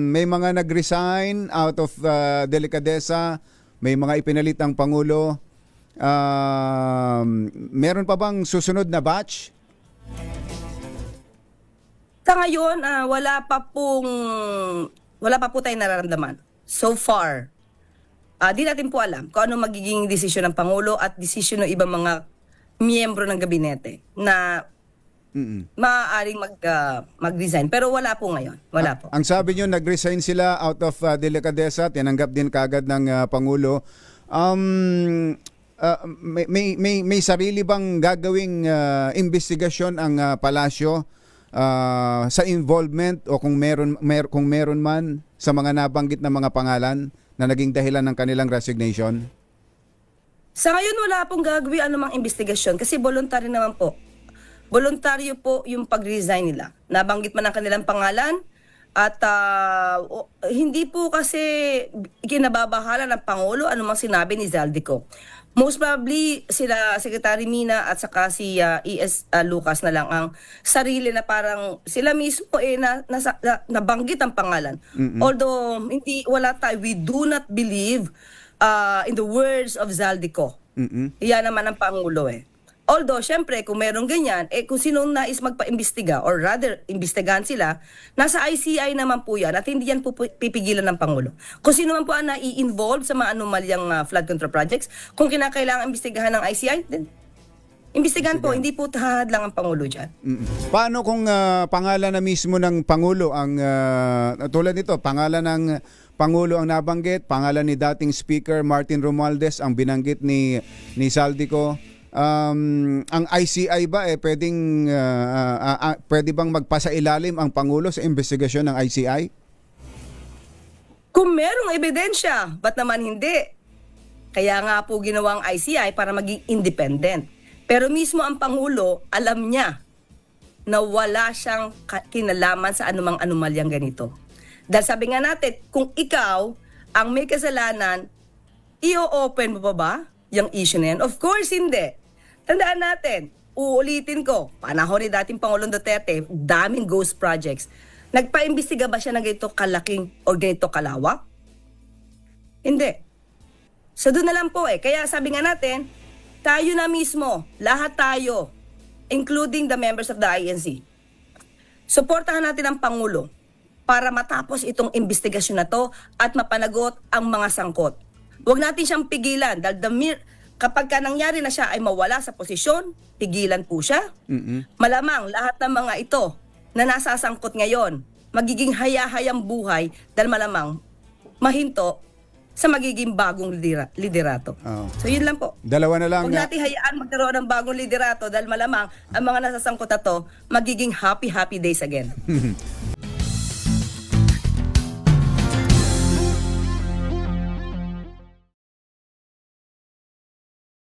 May mga nag-resign out of delikadesa, may mga ipinalit ang Pangulo. Meron pa bang susunod na batch? Sa ngayon, wala pa po tayong nararamdaman. So far, di natin po alam kung ano magiging desisyon ng Pangulo at desisyon ng ibang mga miyembro ng gabinete na maaaring mag-resign. Pero wala po ngayon. Wala po. Ang sabi nyo, nag-resign sila out of delikadesa, tinanggap din kagad ng Pangulo. May sarili bang gagawing investigasyon ang palasyo sa involvement o kung meron man sa mga nabanggit na mga pangalan na naging dahilan ng kanilang resignation? Sa ngayon, wala pong gagawin anumang investigasyon kasi voluntary naman po. Voluntaryo po yung pag-resign nila. Nabanggit man ang kanilang pangalan at hindi po kasi kinababahala ng Pangulo anumang sinabi ni Zaldico. Most probably sila Secretary Mina at saka si E.S. Lucas na lang ang sarili na parang sila mismo nabanggit ang pangalan. Although wala tayo, we do not believe in the words of Zaldico. Yan naman ang Pangulo eh. Although, syempre, kung meron ganyan, kung sinong nais magpa-imbestiga or rather, imbestigahan sila, nasa ICI naman po yan at hindi yan po pipigilan ng Pangulo. Kung sino man po ang nai-involve sa mga anomalyang flood control projects, kung kinakailangan imbestigahan ng ICI, then imbestigahan po, hindi po tahad lang ang Pangulo dyan. Paano kung pangalan na mismo ng Pangulo ang, tulad nito, pangalan ng Pangulo ang nabanggit, pangalan ni dating Speaker Martin Romualdez ang binanggit ni Zaldico? Ang ICI ba pwede bang magpasailalim ang Pangulo sa investigasyon ng ICI? Kung merong ebidensya, ba't naman hindi? Kaya nga po ginawang ICI para maging independent. Pero mismo ang Pangulo, alam niya na wala siyang kinalaman sa anumang anomalyang ganito. Dahil sabi nga natin, kung ikaw ang may kasalanan, i-open mo pa ba yung issue na yan? Of course, hindi. Tandaan natin, uulitin ko, panahon ni dating Pangulong Duterte, daming ghost projects. Nagpa-imbestiga ba siya ng ganito kalaking o ganito kalawak? Hindi. So doon na lang po eh. Kaya sabi nga natin, tayo na mismo, lahat tayo, including the members of the INC, suportahan natin ang Pangulo para matapos itong investigasyon na to at mapanagot ang mga sangkot. Huwag natin siyang pigilan dahil kapag nangyari na siya ay mawala sa posisyon, pigilan po siya. Malamang lahat ng mga ito na nasasangkot ngayon, magiging haya-hayang buhay dahil malamang mahinto sa magiging bagong liderato. So yun lang po. Dalawa na lang. Huwag natin hayaan magkaroon ng bagong liderato dahil malamang ang mga nasasangkot na to magiging happy days again.